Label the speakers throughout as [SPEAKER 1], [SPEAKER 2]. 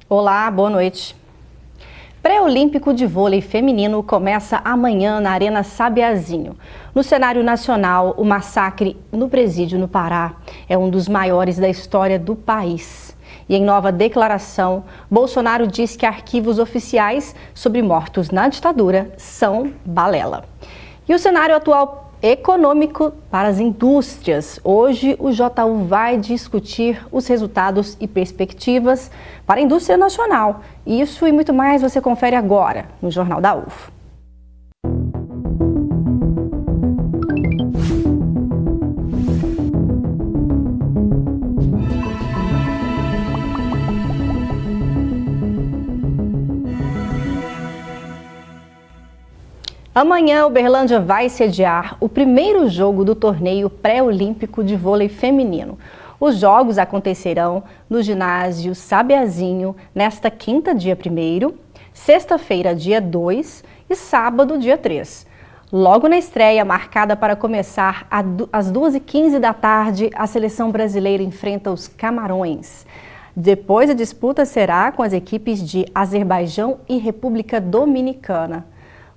[SPEAKER 1] Olá, boa noite. Pré-olímpico de vôlei feminino começa amanhã na Arena Sabiazinho. No cenário nacional, o massacre no presídio no Pará é um dos maiores da história do país. E em nova declaração, Bolsonaro diz que arquivos oficiais sobre mortos na ditadura são balela. E o cenário atual econômico para as indústrias. Hoje, o JU vai discutir os resultados e perspectivas para a indústria nacional. Isso e muito mais você confere agora no Jornal da UFO. Amanhã, Uberlândia vai sediar o primeiro jogo do torneio pré-olímpico de vôlei feminino. Os jogos acontecerão no ginásio Sabiazinho nesta quinta, dia 1º, sexta-feira, dia 2 e sábado, dia 3. Logo na estreia, marcada para começar às 2h15 da tarde, a seleção brasileira enfrenta os Camarões. Depois, a disputa será com as equipes de Azerbaijão e República Dominicana.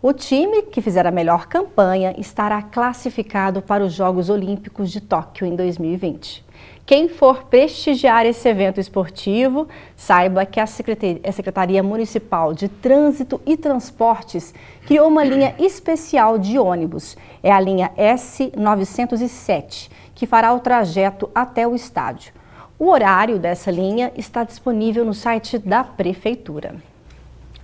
[SPEAKER 1] O time que fizer a melhor campanha estará classificado para os Jogos Olímpicos de Tóquio em 2020. Quem for prestigiar esse evento esportivo, saiba que a Secretaria Municipal de Trânsito e Transportes criou uma linha especial de ônibus. É a linha S907, que fará o trajeto até o estádio. O horário dessa linha está disponível no site da Prefeitura.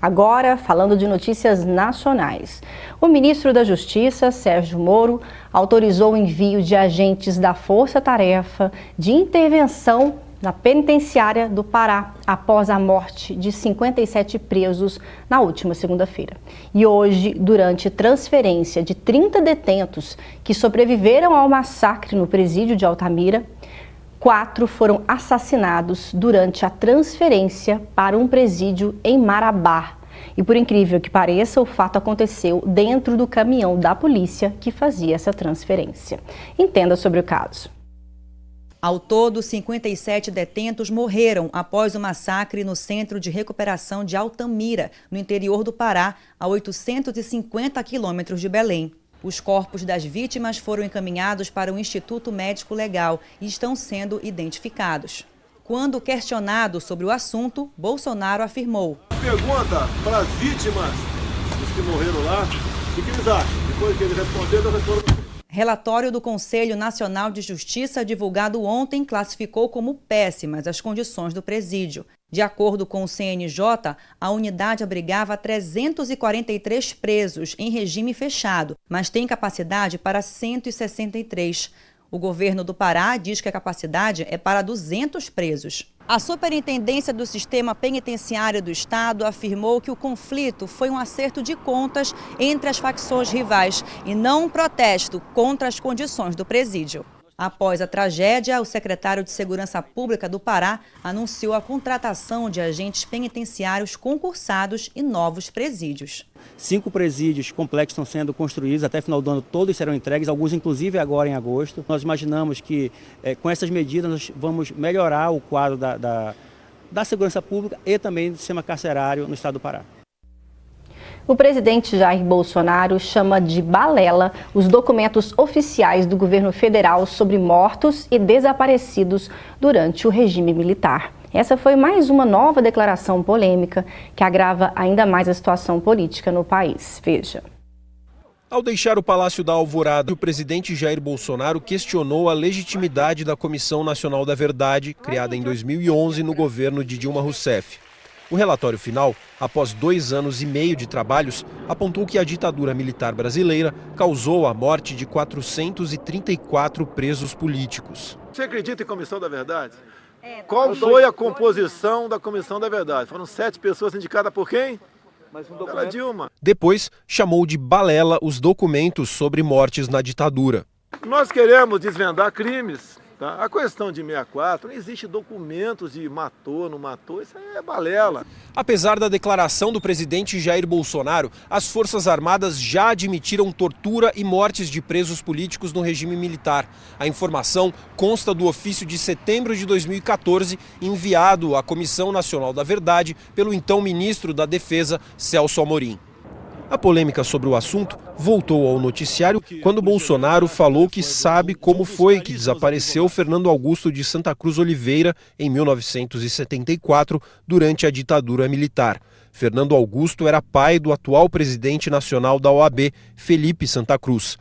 [SPEAKER 1] Agora, falando de notícias nacionais. O ministro da Justiça, Sérgio Moro, autorizou o envio de agentes da Força Tarefa de intervenção na penitenciária do Pará após a morte de 57 presos na última segunda-feira. E hoje, durante transferência de 30 detentos que sobreviveram ao massacre no presídio de Altamira, 4 foram assassinados durante a transferência para um presídio em Marabá. E por incrível que pareça, o fato aconteceu dentro do caminhão da polícia que fazia essa transferência. Entenda sobre o caso.
[SPEAKER 2] Ao todo, 57 detentos morreram após o massacre no Centro de Recuperação de Altamira, no interior do Pará, a 850 quilômetros de Belém. Os corpos das vítimas foram encaminhados para o Instituto Médico Legal e estão sendo identificados. Quando questionado sobre o assunto, Bolsonaro afirmou:
[SPEAKER 3] Pergunta para as vítimas, os que morreram lá, o que eles acham? Depois que ele respondeu, eu respondo.
[SPEAKER 2] Relatório do Conselho Nacional de Justiça divulgado ontem classificou como péssimas as condições do presídio. De acordo com o CNJ, a unidade abrigava 343 presos em regime fechado, mas tem capacidade para 163. O governo do Pará diz que a capacidade é para 200 presos. A Superintendência do Sistema Penitenciário do Estado afirmou que o conflito foi um acerto de contas entre as facções rivais e não um protesto contra as condições do presídio. Após a tragédia, o secretário de Segurança Pública do Pará anunciou a contratação de agentes penitenciários concursados e novos presídios.
[SPEAKER 4] 5 presídios complexos estão sendo construídos, até final do ano todos serão entregues, alguns inclusive agora em agosto. Nós imaginamos que com essas medidas nós vamos melhorar o quadro da segurança pública e também do sistema carcerário no estado do Pará.
[SPEAKER 1] O presidente Jair Bolsonaro chama de balela os documentos oficiais do governo federal sobre mortos e desaparecidos durante o regime militar. Essa foi mais uma nova declaração polêmica que agrava ainda mais a situação política no país. Veja.
[SPEAKER 5] Ao deixar o Palácio da Alvorada, o presidente Jair Bolsonaro questionou a legitimidade da Comissão Nacional da Verdade, criada em 2011 no governo de Dilma Rousseff. O relatório final, após 2 anos e meio de trabalhos, apontou que a ditadura militar brasileira causou a morte de 434 presos políticos.
[SPEAKER 3] Você acredita em Comissão da Verdade? Qual foi a composição da Comissão da Verdade? Foram 7 pessoas indicadas por quem? Pela Dilma.
[SPEAKER 5] Depois, chamou de balela os documentos sobre mortes na ditadura.
[SPEAKER 3] Nós queremos desvendar crimes Tá? A questão de 64, não existe documentos de matou, não matou, isso aí é balela.
[SPEAKER 5] Apesar da declaração do presidente Jair Bolsonaro, as Forças Armadas já admitiram tortura e mortes de presos políticos no regime militar. A informação consta do ofício de setembro de 2014, enviado à Comissão Nacional da Verdade pelo então ministro da Defesa, Celso Amorim. A polêmica sobre o assunto voltou ao noticiário quando Bolsonaro falou que sabe como foi que desapareceu Fernando Augusto de Santa Cruz Oliveira em 1974, durante a ditadura militar. Fernando Augusto era pai do atual presidente nacional da OAB, Felipe Santa Cruz.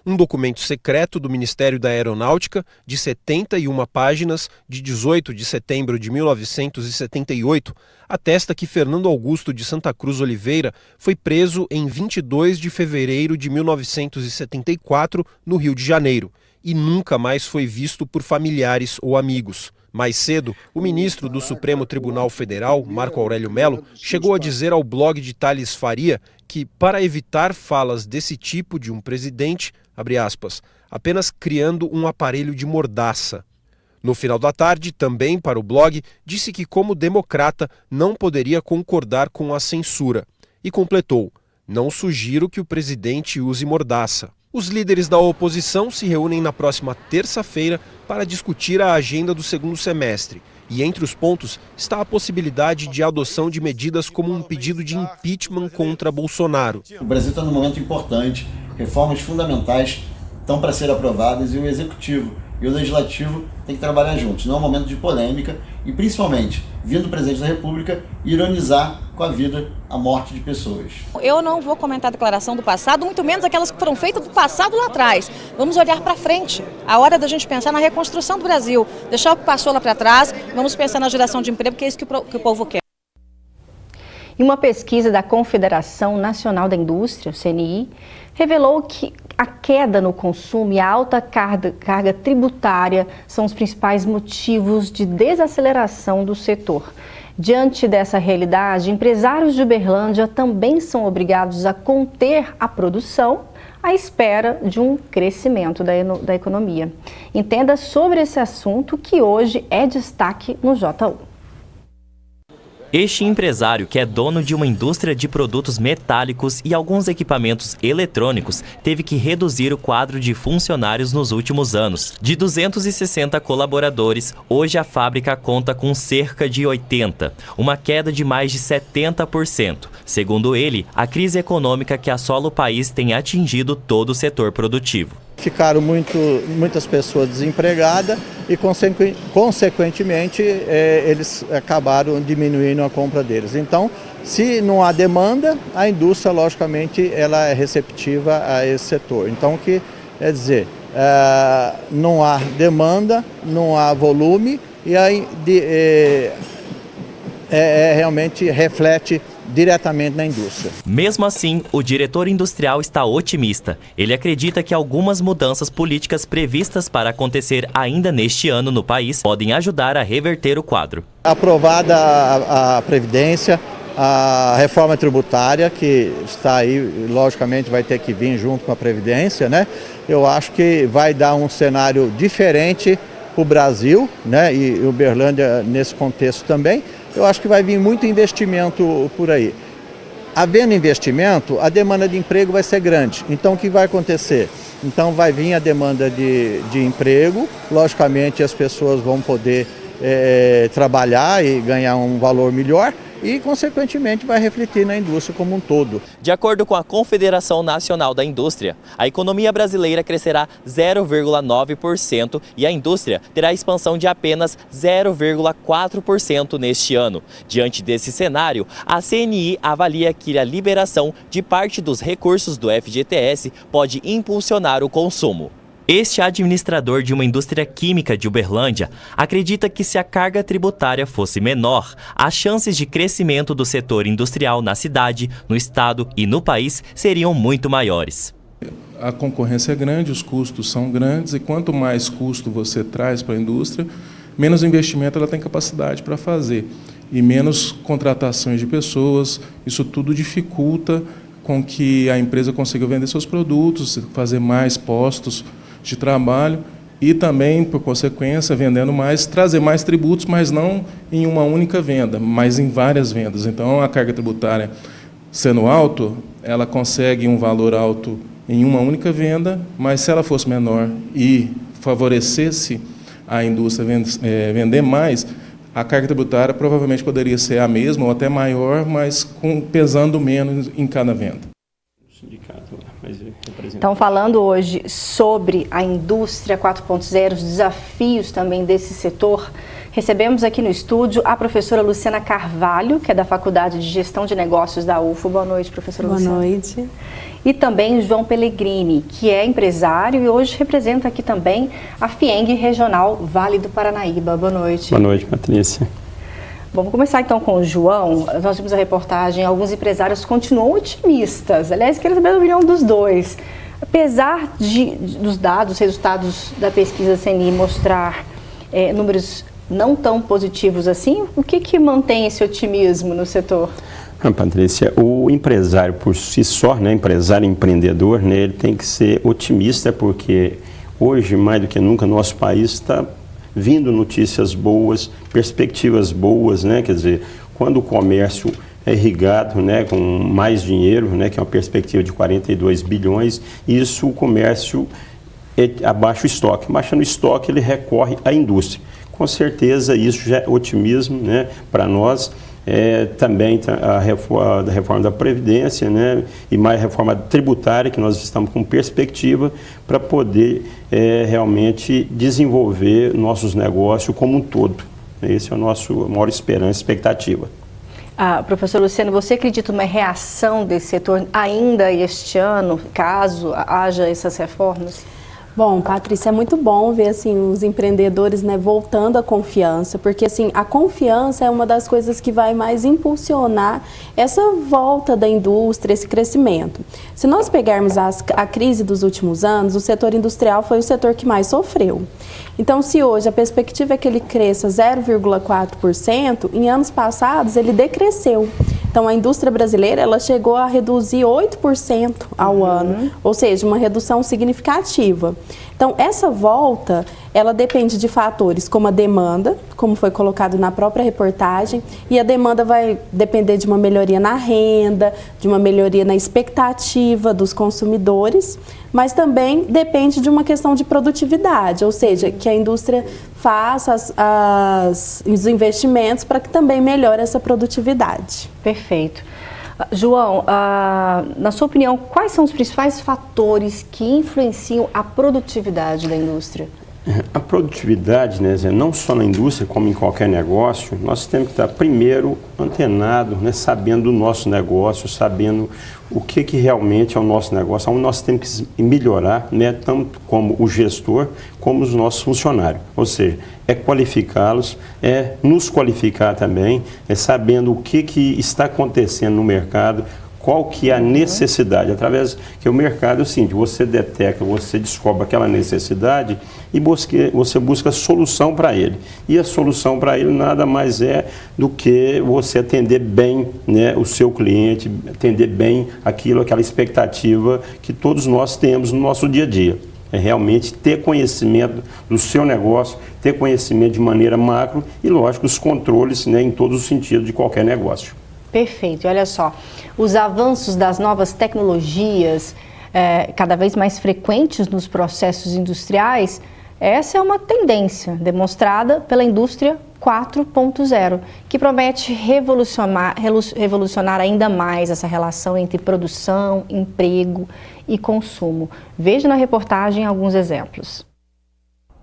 [SPEAKER 5] Um documento secreto do Ministério da Aeronáutica, de 71 páginas, de 18 de setembro de 1978, atesta que Fernando Augusto de Santa Cruz Oliveira foi preso em 22 de fevereiro de 1974, no Rio de Janeiro, e nunca mais foi visto por familiares ou amigos. Mais cedo, o ministro do Supremo Tribunal Federal, Marco Aurélio Mello, chegou a dizer ao blog de Thales Faria que, para evitar falas desse tipo de um presidente, abre aspas, apenas criando um aparelho de mordaça. No final da tarde, também para o blog, disse que, como democrata, não poderia concordar com a censura. E completou, não sugiro que o presidente use mordaça. Os líderes da oposição se reúnem na próxima terça-feira para discutir a agenda do segundo semestre. E entre os pontos está a possibilidade de adoção de medidas como um pedido de impeachment contra Bolsonaro.
[SPEAKER 6] O Brasil está num momento importante, reformas fundamentais estão para ser aprovadas e o Executivo e o Legislativo têm que trabalhar juntos. Não é um momento de polêmica e, principalmente, vindo do Presidente da República, ironizar com a vida a morte de pessoas.
[SPEAKER 7] Eu não vou comentar a declaração do passado, muito menos aquelas que foram feitas do passado lá atrás. Vamos olhar para frente. A hora da gente pensar na reconstrução do Brasil, deixar o que passou lá para trás, vamos pensar na geração de emprego, que é isso que o povo quer.
[SPEAKER 1] E uma pesquisa da Confederação Nacional da Indústria, o CNI, revelou que a queda no consumo e a alta carga tributária são os principais motivos de desaceleração do setor. Diante dessa realidade, empresários de Uberlândia também são obrigados a conter a produção à espera de um crescimento da economia. Entenda sobre esse assunto, que hoje é destaque no J1.
[SPEAKER 8] Este empresário, que é dono de uma indústria de produtos metálicos e alguns equipamentos eletrônicos, teve que reduzir o quadro de funcionários nos últimos anos. De 260 colaboradores, hoje a fábrica conta com cerca de 80, uma queda de mais de 70%. Segundo ele, a crise econômica que assola o país tem atingido todo o setor produtivo.
[SPEAKER 9] Ficaram muitas pessoas desempregadas e, consequentemente, eles acabaram diminuindo a compra deles. Então, se não há demanda, a indústria, logicamente, ela é receptiva a esse setor. Então, o que quer dizer, não há demanda, não há volume e aí realmente reflete diretamente na indústria.
[SPEAKER 8] Mesmo assim, o diretor industrial está otimista. Ele acredita que algumas mudanças políticas previstas para acontecer ainda neste ano no país podem ajudar a reverter o quadro.
[SPEAKER 9] Aprovada a Previdência, a reforma tributária, que está aí, logicamente vai ter que vir junto com a Previdência, né? Eu acho que vai dar um cenário diferente para o Brasil, né? E Uberlândia nesse contexto também. Eu acho que vai vir muito investimento por aí. Havendo investimento, a demanda de emprego vai ser grande. Então, o que vai acontecer? Então, vai vir a demanda de emprego, logicamente as pessoas vão poder trabalhar e ganhar um valor melhor e, consequentemente, vai refletir na indústria como um todo.
[SPEAKER 8] De acordo com a Confederação Nacional da Indústria, a economia brasileira crescerá 0,9% e a indústria terá expansão de apenas 0,4% neste ano. Diante desse cenário, a CNI avalia que a liberação de parte dos recursos do FGTS pode impulsionar o consumo. Este administrador de uma indústria química de Uberlândia acredita que, se a carga tributária fosse menor, as chances de crescimento do setor industrial na cidade, no estado e no país seriam muito maiores.
[SPEAKER 10] A concorrência é grande, os custos são grandes e quanto mais custo você traz para a indústria, menos investimento ela tem capacidade para fazer e menos contratações de pessoas. Isso tudo dificulta com que a empresa consiga vender seus produtos, fazer mais postos de trabalho e também, por consequência, vendendo mais, trazer mais tributos, mas não em uma única venda, mas em várias vendas. Então, a carga tributária sendo alto, ela consegue um valor alto em uma única venda, mas se ela fosse menor e favorecesse a indústria vender mais, a carga tributária provavelmente poderia ser a mesma ou até maior, mas pesando menos em cada venda.
[SPEAKER 1] Então, falando hoje sobre a indústria 4.0, os desafios também desse setor, recebemos aqui no estúdio a professora Luciana Carvalho, que é da Faculdade de Gestão de Negócios da UFO. Boa noite, professora Luciana.
[SPEAKER 11] Boa noite.
[SPEAKER 1] E também João Pellegrini, que é empresário e hoje representa aqui também a FIENG Regional Vale do Paranaíba. Boa noite.
[SPEAKER 12] Boa noite, Patrícia.
[SPEAKER 1] Bom, vamos começar então com o João. Nós vimos a reportagem, alguns empresários continuam otimistas. Aliás, quero saber a opinião dos dois. Apesar dos dados, resultados da pesquisa CNI mostrar números não tão positivos assim, o que mantém esse otimismo no setor?
[SPEAKER 12] Patrícia, o empresário por si só, né, empresário empreendedor, né, ele tem que ser otimista, porque hoje, mais do que nunca, nosso país está vindo notícias boas, perspectivas boas, né, quer dizer, quando o comércio é irrigado, né, com mais dinheiro, né, que é uma perspectiva de 42 bilhões, isso o comércio abaixa o estoque. Baixando o estoque, ele recorre à indústria. Com certeza, isso já é otimismo, né, para nós. Também a reforma da Previdência, né, e mais a reforma tributária, que nós estamos com perspectiva para poder realmente desenvolver nossos negócios como um todo. Esse é o nosso maior esperança, expectativa.
[SPEAKER 1] Professor Luciano, você acredita numa reação desse setor ainda este ano, caso haja essas reformas?
[SPEAKER 11] Bom, Patrícia, é muito bom ver assim, os empreendedores, né, voltando à confiança, porque assim, a confiança é uma das coisas que vai mais impulsionar essa volta da indústria, esse crescimento. Se nós pegarmos a crise dos últimos anos, o setor industrial foi o setor que mais sofreu. Então, se hoje a perspectiva é que ele cresça 0,4%, em anos passados ele decresceu. Então, a indústria brasileira ela chegou a reduzir 8% ao ano, ou seja, uma redução significativa. Então, essa volta, ela depende de fatores como a demanda, como foi colocado na própria reportagem, e a demanda vai depender de uma melhoria na renda, de uma melhoria na expectativa dos consumidores, mas também depende de uma questão de produtividade, ou seja, que a indústria faça os investimentos para que também melhore essa produtividade.
[SPEAKER 1] Perfeito. João, na sua opinião, quais são os principais fatores que influenciam a produtividade da indústria?
[SPEAKER 12] A produtividade, né, não só na indústria, como em qualquer negócio, nós temos que estar primeiro antenado, né, sabendo do nosso negócio, sabendo o que realmente é o nosso negócio, onde nós temos que melhorar, né, tanto como o gestor, como os nossos funcionários. Ou seja, é qualificá-los, é nos qualificar também, é sabendo o que está acontecendo no mercado, qual que é a necessidade, através que o mercado é o seguinte, você detecta, você descobre aquela necessidade e você busca solução para ele. E a solução para ele nada mais é do que você atender bem, né, o seu cliente, atender bem aquela expectativa que todos nós temos no nosso dia a dia. É realmente ter conhecimento do seu negócio, ter conhecimento de maneira macro e, lógico, os controles, né, em todos os sentidos de qualquer negócio.
[SPEAKER 1] Perfeito. E olha só, os avanços das novas tecnologias, cada vez mais frequentes nos processos industriais, essa é uma tendência demonstrada pela indústria 4.0, que promete revolucionar ainda mais essa relação entre produção, emprego e consumo. Veja na reportagem alguns exemplos.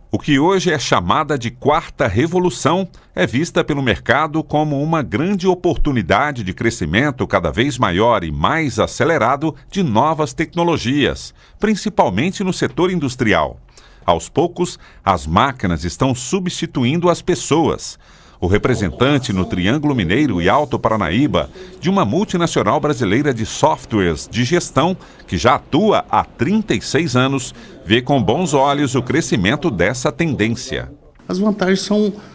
[SPEAKER 13] O que hoje é chamada de quarta revolução é vista pelo mercado como uma grande oportunidade de crescimento cada vez maior e mais acelerado de novas tecnologias, principalmente no setor industrial. Aos poucos, as máquinas estão substituindo as pessoas. O representante no Triângulo Mineiro e Alto Paranaíba de uma multinacional brasileira de softwares de gestão, que já atua há 36 anos, vê com bons olhos o crescimento dessa tendência.
[SPEAKER 14] As vantagens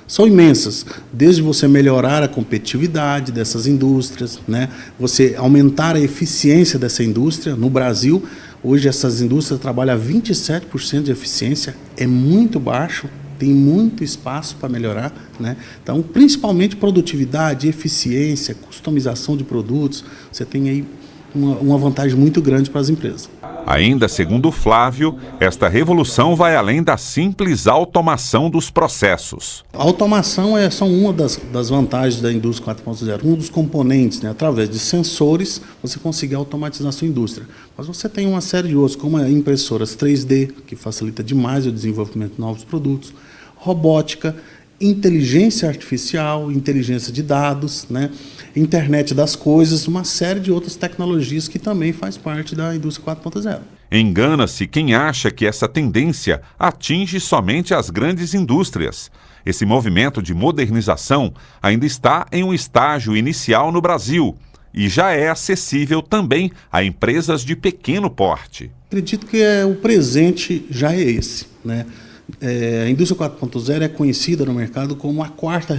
[SPEAKER 14] são imensas, desde você melhorar a competitividade dessas indústrias, né? Você aumentar a eficiência dessa indústria. No Brasil, Hoje essas indústrias trabalham a 27% de eficiência, é muito baixo, tem muito espaço para melhorar, né? Então, principalmente produtividade, eficiência, customização de produtos, você tem aí uma vantagem muito grande para as empresas.
[SPEAKER 13] Ainda segundo Flávio, esta revolução vai além da simples automação dos processos.
[SPEAKER 14] A automação é só uma das vantagens da indústria 4.0, um dos componentes, né? Através de sensores, você consegue automatizar a sua indústria. Mas você tem uma série de outros, como impressoras 3D, que facilita demais o desenvolvimento de novos produtos, robótica, inteligência artificial, inteligência de dados, né? Internet das coisas, uma série de outras tecnologias que também faz parte da indústria 4.0.
[SPEAKER 13] Engana-se quem acha que essa tendência atinge somente as grandes indústrias. Esse movimento de modernização ainda está em um estágio inicial no Brasil e já é acessível também a empresas de pequeno porte.
[SPEAKER 14] Acredito que o presente já é esse, né? A indústria 4.0 é conhecida no mercado como a quarta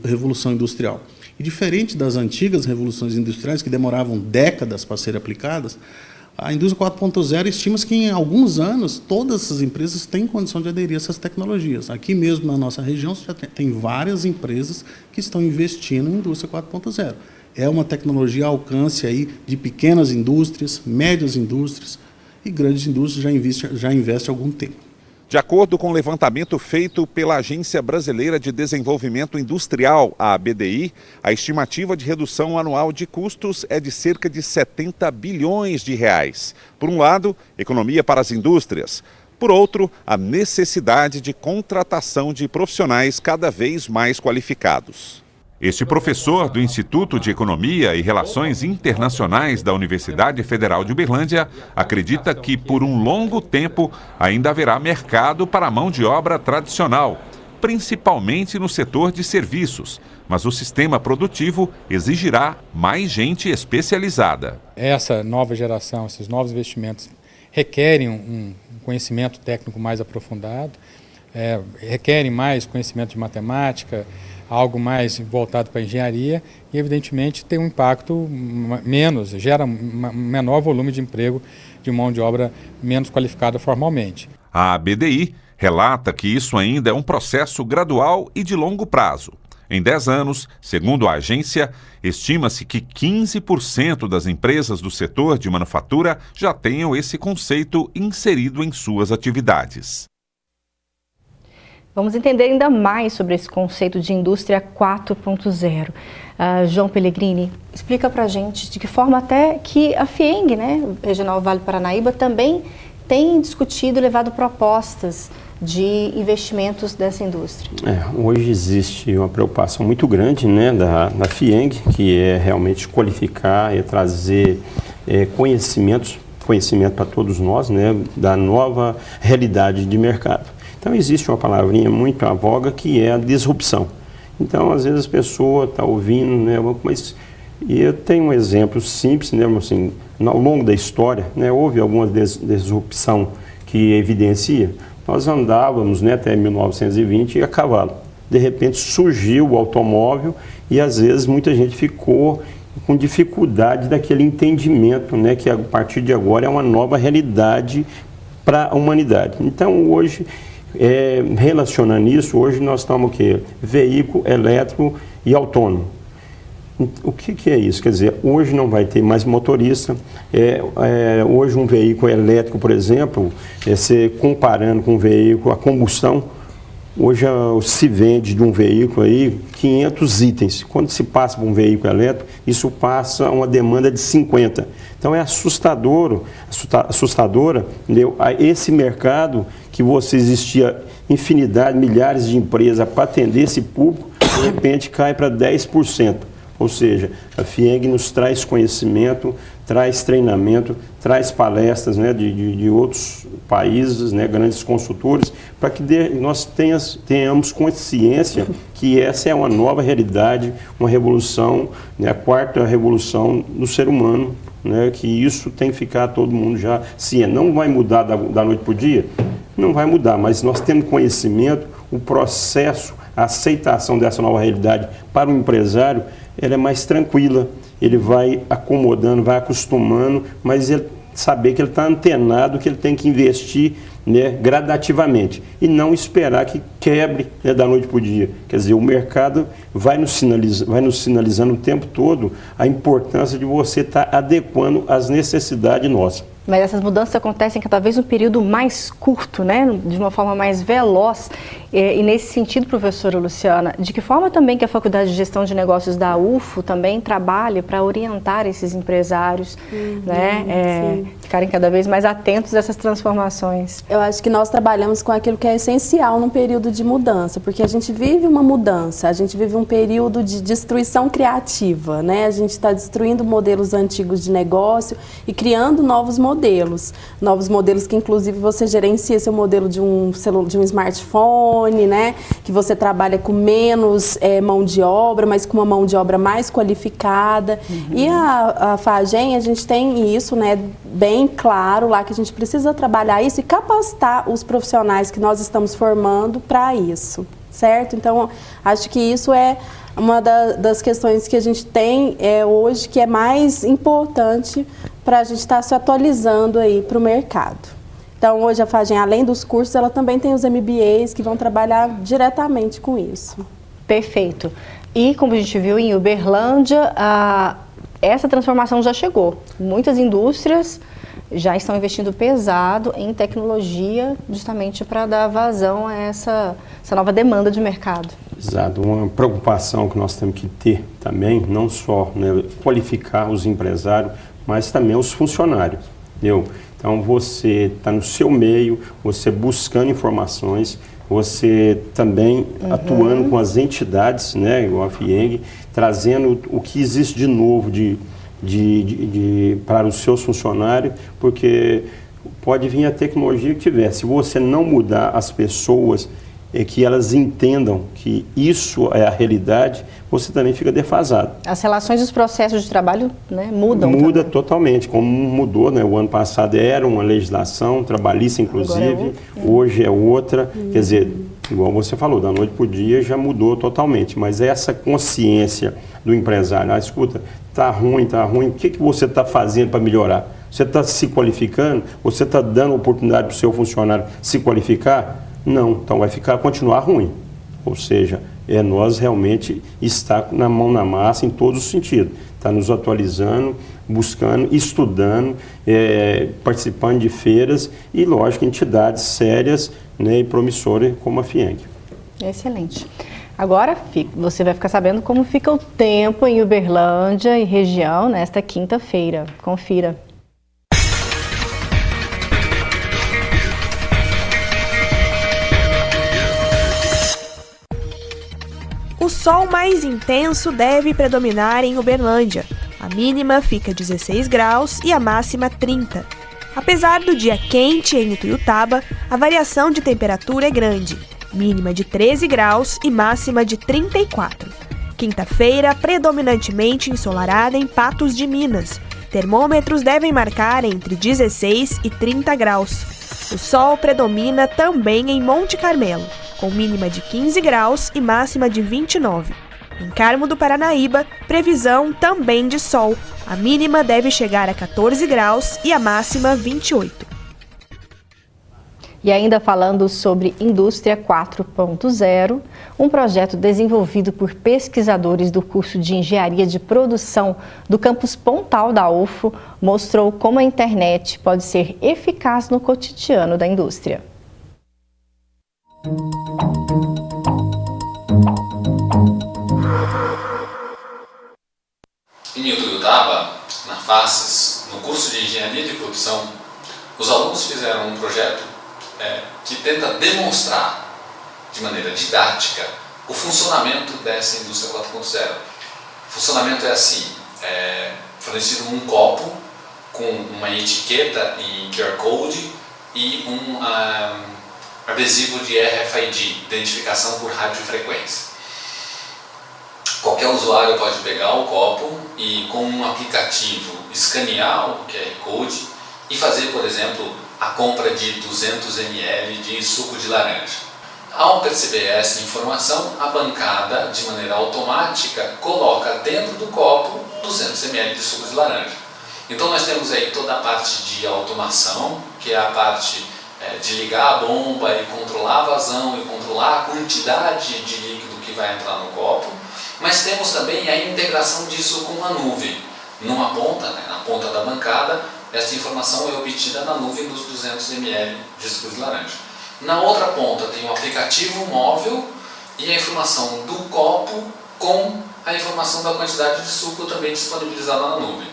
[SPEAKER 14] revolução industrial. E diferente das antigas revoluções industriais, que demoravam décadas para serem aplicadas, a indústria 4.0 estima-se que em alguns anos todas essas empresas têm condição de aderir a essas tecnologias. Aqui mesmo na nossa região já tem várias empresas que estão investindo em indústria 4.0. É uma tecnologia ao alcance aí de pequenas indústrias, médias indústrias e grandes indústrias já investem há algum tempo.
[SPEAKER 13] De acordo com o levantamento feito pela Agência Brasileira de Desenvolvimento Industrial, a ABDI, a estimativa de redução anual de custos é de cerca de 70 bilhões de reais. Por um lado, economia para as indústrias. Por outro, a necessidade de contratação de profissionais cada vez mais qualificados. Este professor do Instituto de Economia e Relações Internacionais da Universidade Federal de Uberlândia acredita que, por um longo tempo, ainda haverá mercado para a mão de obra tradicional, principalmente no setor de serviços, mas o sistema produtivo exigirá mais gente especializada.
[SPEAKER 15] Essa nova geração, esses novos investimentos requerem um conhecimento técnico mais aprofundado, requerem mais conhecimento de matemática, algo mais voltado para a engenharia e, evidentemente, tem um impacto gera um menor volume de emprego de mão de obra menos qualificada formalmente.
[SPEAKER 13] A ABDI relata que isso ainda é um processo gradual e de longo prazo. Em 10 anos, segundo a agência, estima-se que 15% das empresas do setor de manufatura já tenham esse conceito inserido em suas atividades.
[SPEAKER 1] Vamos entender ainda mais sobre esse conceito de indústria 4.0. João Pellegrini, explica para a gente de que forma até que a FIENG, né, Regional Vale Paranaíba, também tem discutido e levado propostas de investimentos dessa indústria.
[SPEAKER 12] Hoje existe uma preocupação muito grande, né, da FIENG, que é realmente qualificar e trazer conhecimento para todos nós, né, da nova realidade de mercado. Então, existe uma palavrinha muito à voga que é a disrupção. Então, às vezes a pessoa está ouvindo, né, mas eu tenho um exemplo simples, né, assim, ao longo da história, né, houve alguma disrupção que evidencia. Nós andávamos, né, até 1920 a cavalo. De repente surgiu o automóvel e às vezes muita gente ficou com dificuldade daquele entendimento, né, que a partir de agora é uma nova realidade para a humanidade. Então, hoje, relacionando isso, hoje nós estamos o quê? Veículo elétrico e autônomo. O que é isso? Quer dizer, hoje não vai ter mais motorista. Hoje um veículo elétrico, por exemplo, você comparando com um veículo a combustão, hoje se vende de um veículo aí 500 itens. Quando se passa para um veículo elétrico, isso passa uma demanda de 50. Então é assustadora esse mercado que você existia infinidade, milhares de empresas para atender esse público, de repente cai para 10%. Ou seja, a FIENG nos traz conhecimento, traz treinamento, traz palestras, né, de outros países, né, grandes consultores, para que nós tenhamos consciência que essa é uma nova realidade, uma revolução, né, a quarta revolução do ser humano, né, que isso tem que ficar todo mundo já ciente. Não vai mudar da noite para o dia? Não vai mudar, mas nós temos conhecimento, o processo, a aceitação dessa nova realidade para o empresário, ela é mais tranquila, ele vai acomodando, vai acostumando, mas ele saber que ele está antenado, que ele tem que investir, né, gradativamente e não esperar que quebre, né, da noite para o dia. Quer dizer, o mercado vai nos sinalizando o tempo todo a importância de você estar adequando às necessidades nossas.
[SPEAKER 1] Mas essas mudanças acontecem cada vez num período mais curto, né? De uma forma mais veloz. E nesse sentido, professora Luciana, de que forma também que a Faculdade de Gestão de Negócios da UFO também trabalha para orientar esses empresários, né? Ficarem cada vez mais atentos a essas transformações?
[SPEAKER 11] Eu acho que nós trabalhamos com aquilo que é essencial num período de mudança, porque a gente vive uma mudança, a gente vive um período de destruição criativa, né? A gente está destruindo modelos antigos de negócio e criando novos modelos que inclusive você gerencia seu modelo de um smartphone, né? Que você trabalha com menos mão de obra, mas com uma mão de obra mais qualificada. E a FAGEM, a gente tem isso, né, bem claro lá, que a gente precisa trabalhar isso e capacitar os profissionais que nós estamos formando para isso, certo? Então, acho que isso é uma das questões que a gente tem hoje, que é mais importante para a gente estar se atualizando aí para o mercado. Então, hoje a FAGEM, além dos cursos, ela também tem os MBAs que vão trabalhar diretamente com isso.
[SPEAKER 1] Perfeito. E como a gente viu em Uberlândia, essa transformação já chegou. Muitas indústrias já estão investindo pesado em tecnologia, justamente para dar vazão a essa nova demanda de mercado.
[SPEAKER 12] Exato. Uma preocupação que nós temos que ter também, não só, né, qualificar os empresários, mas também os funcionários. Entendeu? Então, você está no seu meio, você buscando informações, você também atuando com as entidades, né, igual a FIENG, trazendo o que existe de novo para os seus funcionários, porque pode vir a tecnologia que tiver. Se você não mudar as pessoas, que elas entendam que isso é a realidade, você também fica defasado.
[SPEAKER 1] As relações e os processos de trabalho, né, mudam.
[SPEAKER 12] Muda totalmente, como mudou, né? O ano passado era uma legislação trabalhista, inclusive, hoje é outra. Quer dizer, igual você falou, da noite para o dia já mudou totalmente, mas essa consciência do empresário, escuta, tá ruim, o que você está fazendo para melhorar? Você está se qualificando? Você está dando oportunidade para o seu funcionário se qualificar? Não, então vai continuar ruim. Ou seja, nós realmente estar na mão na massa em todos os sentidos. Está nos atualizando, buscando, estudando, participando de feiras e, lógico, entidades sérias, né, e promissoras como a FIENG.
[SPEAKER 1] Excelente. Agora você vai ficar sabendo como fica o tempo em Uberlândia e região nesta quinta-feira. Confira.
[SPEAKER 16] O sol mais intenso deve predominar em Uberlândia. A mínima fica 16 graus e a máxima 30. Apesar do dia quente em Ituiutaba, a variação de temperatura é grande. Mínima de 13 graus e máxima de 34. Quinta-feira, predominantemente ensolarada em Patos de Minas. Termômetros devem marcar entre 16 e 30 graus. O sol predomina também em Monte Carmelo, com mínima de 15 graus e máxima de 29. Em Carmo do Paranaíba, previsão também de sol. A mínima deve chegar a 14 graus e a máxima 28.
[SPEAKER 1] E ainda falando sobre Indústria 4.0, um projeto desenvolvido por pesquisadores do curso de Engenharia de Produção do campus Pontal da UFO mostrou como a internet pode ser eficaz no cotidiano da indústria.
[SPEAKER 17] Em Ituiutaba, na FACES, no curso de Engenharia de Produção, os alunos fizeram um projeto que tenta demonstrar de maneira didática o funcionamento dessa indústria 4.0. O funcionamento é assim, fornecido um copo com uma etiqueta em QR Code e um adesivo de RFID, identificação por radiofrequência. Qualquer usuário pode pegar o copo e com um aplicativo escanear o QR Code e fazer, por exemplo, a compra de 200 ml de suco de laranja. Ao perceber essa informação, a bancada, de maneira automática, coloca dentro do copo 200 ml de suco de laranja. Então nós temos aí toda a parte de automação, que é a parte de ligar a bomba e controlar a vazão e controlar a quantidade de líquido que vai entrar no copo, mas temos também a integração disso com a nuvem. Numa ponta, na ponta da bancada, essa informação é obtida na nuvem dos 200 ml de suco de laranja. Na outra ponta tem o aplicativo móvel e a informação do copo com a informação da quantidade de suco também disponibilizada na nuvem.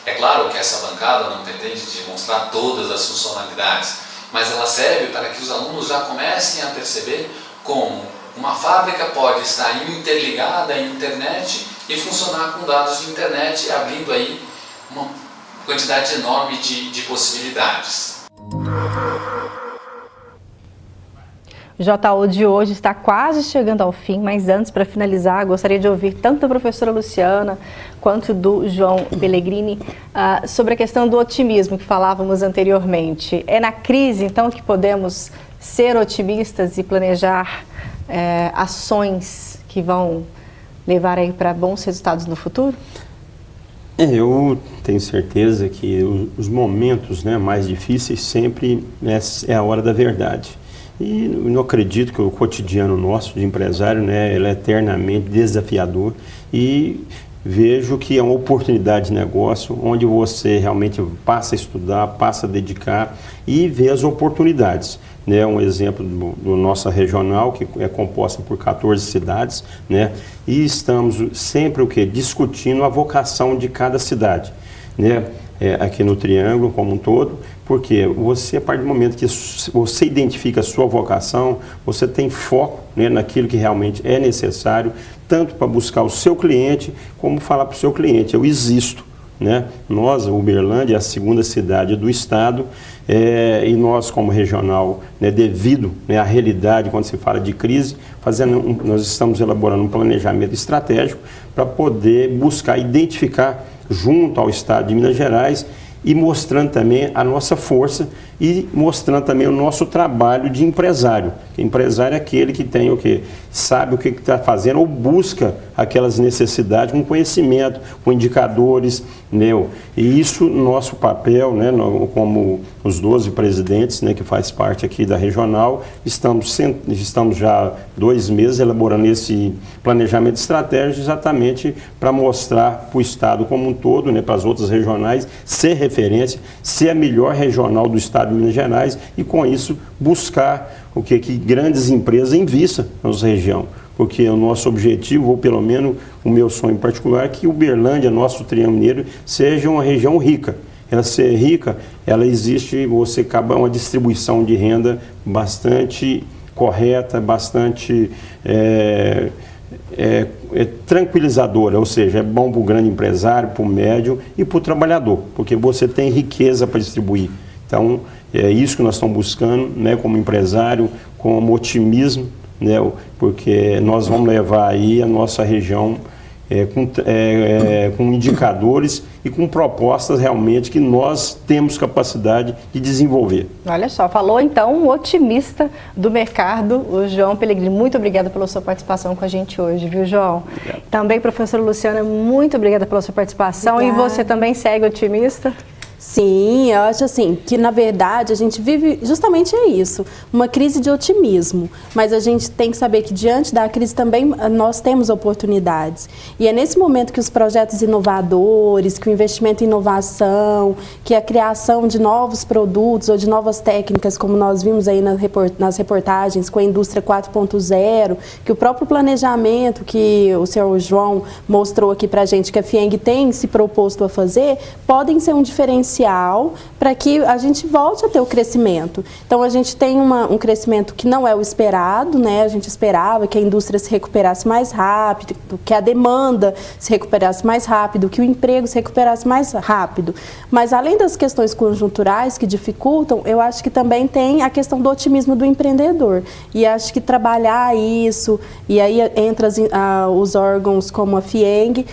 [SPEAKER 17] É claro que essa bancada não pretende demonstrar todas as funcionalidades, mas ela serve para que os alunos já comecem a perceber como uma fábrica pode estar interligada à internet e funcionar com dados de internet, abrindo aí uma quantidade enorme de possibilidades.
[SPEAKER 1] O JO de hoje está quase chegando ao fim, mas antes, para finalizar, gostaria de ouvir tanto da professora Luciana quanto do João Pellegrini sobre a questão do otimismo que falávamos anteriormente. É na crise, então, que podemos ser otimistas e planejar ações que vão levar aí para bons resultados no futuro?
[SPEAKER 12] Eu tenho certeza que os momentos, né, mais difíceis sempre é a hora da verdade. E não acredito que o cotidiano nosso de empresário, né, ele é eternamente desafiador, e vejo que é uma oportunidade de negócio onde você realmente passa a estudar, passa a dedicar e vê as oportunidades. Né, um exemplo do nossa regional, que é composta por 14 cidades, né, e estamos sempre discutindo a vocação de cada cidade, né, aqui no Triângulo como um todo, porque você, a partir do momento que você identifica a sua vocação, você tem foco, né, naquilo que realmente é necessário, tanto para buscar o seu cliente, como falar para o seu cliente, eu existo. Né? Nós, Uberlândia, é a segunda cidade do estado, e nós, como regional, né, devido, né, à realidade, quando se fala de crise, nós estamos elaborando um planejamento estratégico para poder buscar identificar, junto ao estado de Minas Gerais, e mostrando também a nossa força e mostrando também o nosso trabalho de empresário. Empresário é aquele que tem sabe o que está fazendo ou busca aquelas necessidades com conhecimento, com indicadores, né? E isso, nosso papel, né, como os 12 presidentes, né, que faz parte aqui da regional, estamos já há 2 meses elaborando esse planejamento estratégico exatamente para mostrar para o estado como um todo, né, para as outras regionais, ser referência, ser a melhor regional do estado de Minas Gerais e, com isso, buscar que grandes empresas invistam na nossa região. Porque o nosso objetivo, ou pelo menos o meu sonho em particular, é que Uberlândia, nosso Triângulo Mineiro, seja uma região rica. Ela ser rica, ela existe, você acaba uma distribuição de renda bastante correta, bastante tranquilizadora, ou seja, é bom para o grande empresário, para o médio e para o trabalhador, porque você tem riqueza para distribuir. Então, é isso que nós estamos buscando, né, como empresário, como otimismo, né, porque nós vamos levar aí a nossa região com indicadores e com propostas realmente que nós temos capacidade de desenvolver.
[SPEAKER 1] Olha só, falou então um otimista do mercado, o João Pellegrini. Muito obrigada pela sua participação com a gente hoje, viu, João? Obrigado. Também, professora Luciana, muito obrigada pela sua participação. Obrigada. E você também segue otimista?
[SPEAKER 11] Sim, eu acho assim, que na verdade a gente vive justamente isso, uma crise de otimismo, mas a gente tem que saber que diante da crise também nós temos oportunidades. E é nesse momento que os projetos inovadores, que o investimento em inovação, que a criação de novos produtos ou de novas técnicas, como nós vimos aí nas reportagens com a indústria 4.0, que o próprio planejamento que o senhor João mostrou aqui pra gente, que a FIENG tem se proposto a fazer, podem ser um diferencial para que a gente volte a ter o crescimento. Então, a gente tem um crescimento que não é o esperado, né? A gente esperava que a indústria se recuperasse mais rápido, que a demanda se recuperasse mais rápido, que o emprego se recuperasse mais rápido. Mas, além das questões conjunturais que dificultam, eu acho que também tem a questão do otimismo do empreendedor. E acho que trabalhar isso, e aí entra os órgãos como a FIENG,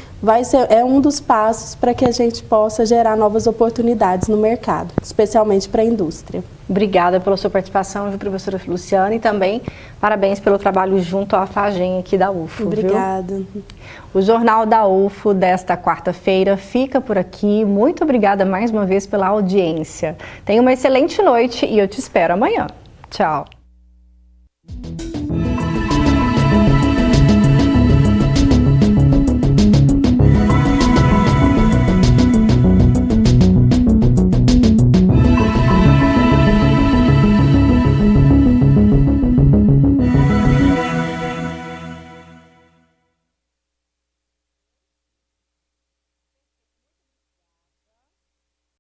[SPEAKER 11] é um dos passos para que a gente possa gerar novas oportunidades oportunidades no mercado, especialmente para a indústria.
[SPEAKER 1] Obrigada pela sua participação, viu, professora Luciana, e também parabéns pelo trabalho junto à FAGEM aqui da UFO.
[SPEAKER 11] Obrigada.
[SPEAKER 1] Viu? O Jornal da UFO desta quarta-feira fica por aqui. Muito obrigada mais uma vez pela audiência. Tenha uma excelente noite e eu te espero amanhã. Tchau.